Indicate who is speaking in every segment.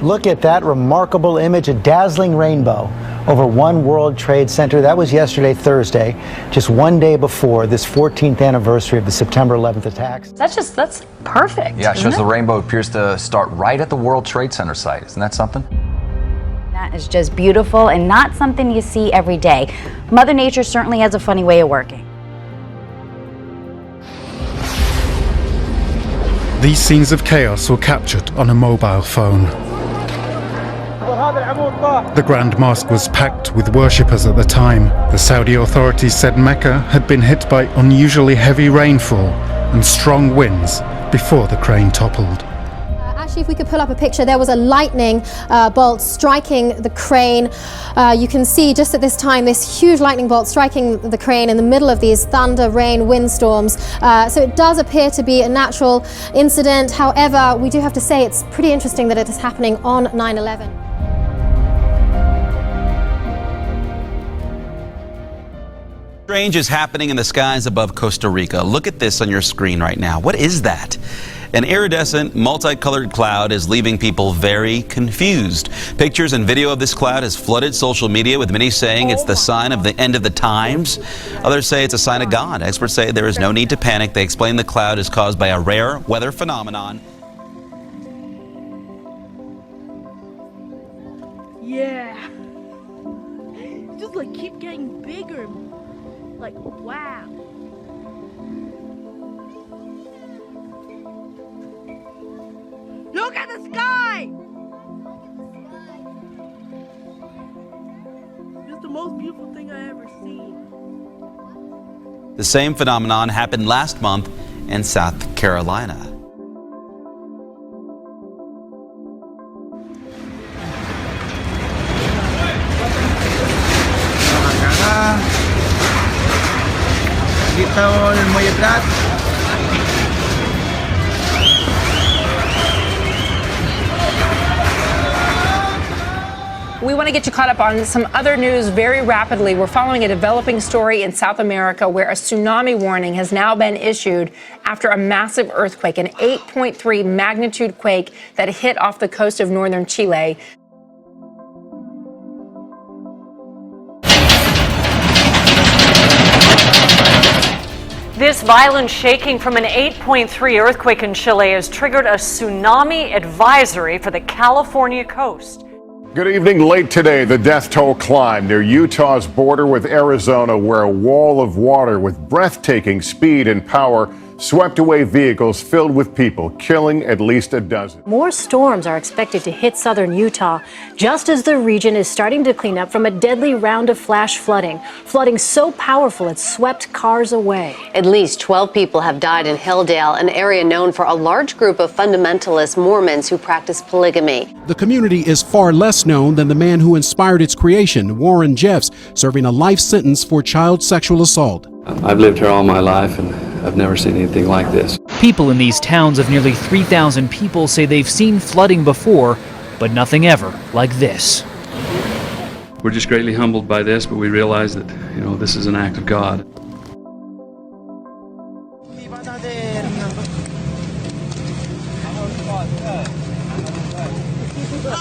Speaker 1: Look at that remarkable image, a dazzling rainbow over One World Trade Center. That was yesterday, Thursday, just one day before this 14th anniversary of the September 11th attacks.
Speaker 2: That's perfect.
Speaker 3: Yeah, it shows the rainbow appears to start right at the World Trade Center site. Isn't that something?
Speaker 4: That is just beautiful and not something you see every day. Mother Nature certainly has a funny way of working.
Speaker 5: These scenes of chaos were captured on a mobile phone. The Grand Mosque was packed with worshippers at the time. The Saudi authorities said Mecca had been hit by unusually heavy rainfall and strong winds before the crane toppled.
Speaker 6: Actually, if we could pull up a picture, there was a lightning bolt striking the crane. You can see just at this time this huge lightning bolt striking the crane in the middle of these thunder, rain, windstorms. So it does appear to be a natural incident. However, we do have to say it's pretty interesting that it is happening on 9/11.
Speaker 7: Strange is happening in the skies above Costa Rica. Look at this on your screen right now. What is that? An iridescent, multicolored cloud is leaving people very confused. Pictures and video of this cloud has flooded social media, with many saying it's the sign of the end of the times. Others say it's a sign of God. Experts say there is no need to panic. They explain the cloud is caused by a rare weather phenomenon.
Speaker 8: Yeah. Just like keep getting bigger. Like, wow. Look at the sky! It's the most beautiful thing I ever seen.
Speaker 7: The same phenomenon happened last month in South Carolina.
Speaker 2: We want to get you caught up on some other news very rapidly. We're following a developing story in South America where a tsunami warning has now been issued after a massive earthquake, an 8.3 magnitude quake that hit off the coast of northern Chile.
Speaker 9: This violent shaking from an 8.3 earthquake in Chile has triggered a tsunami advisory for the California coast.
Speaker 10: Good evening. Late today, the death toll climbed near Utah's border with Arizona, where a wall of water with breathtaking speed and power swept away vehicles filled with people, killing at least a dozen.
Speaker 11: More storms are expected to hit southern Utah, just as the region is starting to clean up from a deadly round of flash flooding. Flooding so powerful it swept cars away.
Speaker 12: At least 12 people have died in Hilldale, an area known for a large group of fundamentalist Mormons who practice polygamy.
Speaker 13: The community is far less known than the man who inspired its creation, Warren Jeffs, serving a life sentence for child sexual assault.
Speaker 14: I've lived here all my life and I've never seen anything like this.
Speaker 15: People in these towns of nearly 3,000 people say they've seen flooding before, but nothing ever like this.
Speaker 14: We're just greatly humbled by this, but we realize that, this is an act of God.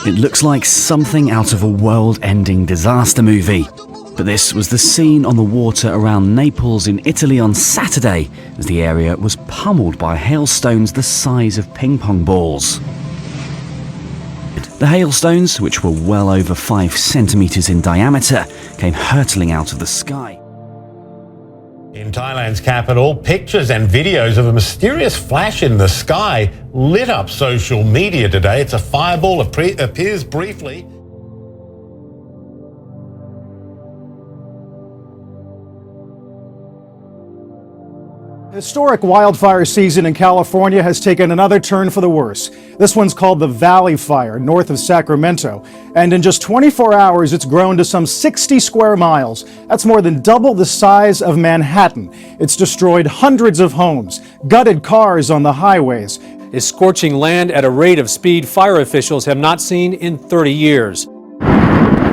Speaker 16: It looks like something out of a world-ending disaster movie. But this was the scene on the water around Naples in Italy on Saturday, as the area was pummeled by hailstones the size of ping pong balls. The hailstones, which were well over 5 centimeters in diameter, came hurtling out of the sky.
Speaker 17: In Thailand's capital, pictures and videos of a mysterious flash in the sky lit up social media today. It's a fireball, appears briefly.
Speaker 18: Historic wildfire season in California has taken another turn for the worse. This one's called the Valley Fire, north of Sacramento. And in just 24 hours, it's grown to some 60 square miles. That's more than double the size of Manhattan. It's destroyed hundreds of homes, gutted cars on the highways.
Speaker 19: Is scorching land at a rate of speed fire officials have not seen in 30 years.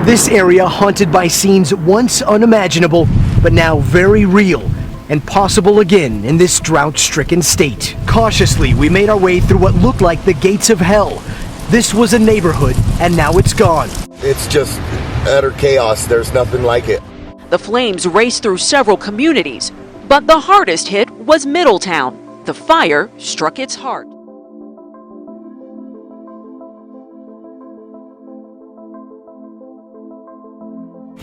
Speaker 20: This area haunted by scenes once unimaginable, but now very real. And possible again in this drought-stricken state. Cautiously, we made our way through what looked like the gates of hell. This was a neighborhood, and now it's gone.
Speaker 21: It's just utter chaos. There's nothing like it.
Speaker 22: The flames raced through several communities, but the hardest hit was Middletown. The fire struck its heart.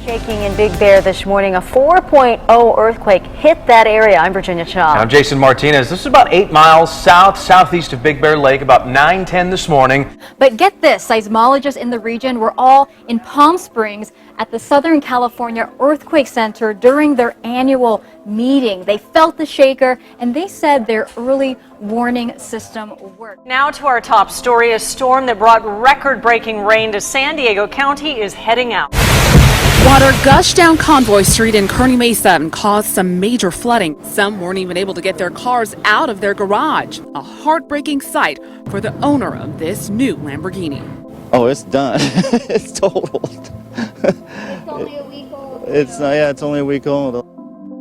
Speaker 23: Shaking in Big Bear this morning, a 4.0 earthquake hit that area. I'm Virginia Shaw.
Speaker 24: I'm Jason Martinez. This is about 8 miles southeast of Big Bear Lake, about 9:10 this morning.
Speaker 25: But get this, seismologists in the region were all in Palm Springs at the Southern California Earthquake Center during their annual meeting. They felt the shaker and they said their early warning system worked.
Speaker 9: Now to our top story. A storm that brought record-breaking rain to San Diego County is heading out.
Speaker 26: Water gushed down Convoy Street in Kearny Mesa and caused some major flooding. Some weren't even able to get their cars out of their garage. A heartbreaking sight for the owner of this new Lamborghini.
Speaker 27: Oh, it's done. It's totaled.
Speaker 23: It's only a week old.
Speaker 27: It's only a week old.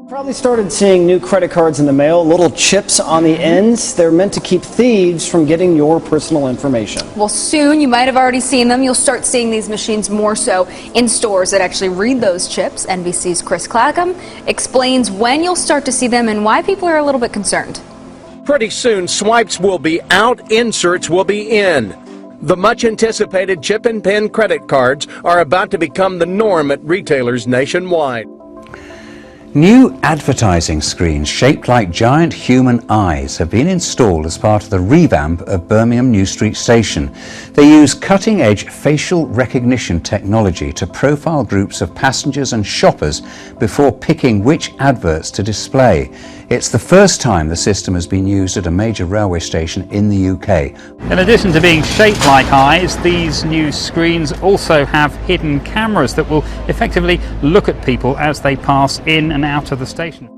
Speaker 28: Probably started seeing new credit cards in the mail, little chips on the ends. They're meant to keep thieves from getting your personal information.
Speaker 29: Well, soon, you might have already seen them. You'll start seeing these machines more so in stores that actually read those chips. NBC's Chris Clackham explains when you'll start to see them and why people are a little bit concerned.
Speaker 30: Pretty soon, swipes will be out, inserts will be in. The much anticipated chip and pin credit cards are about to become the norm at retailers nationwide.
Speaker 31: New advertising screens shaped like giant human eyes have been installed as part of the revamp of Birmingham New Street Station. They use cutting-edge facial recognition technology to profile groups of passengers and shoppers before picking which adverts to display. It's the first time the system has been used at a major railway station in the UK.
Speaker 32: In addition to being shaped like eyes, these new screens also have hidden cameras that will effectively look at people as they pass in and out of the station.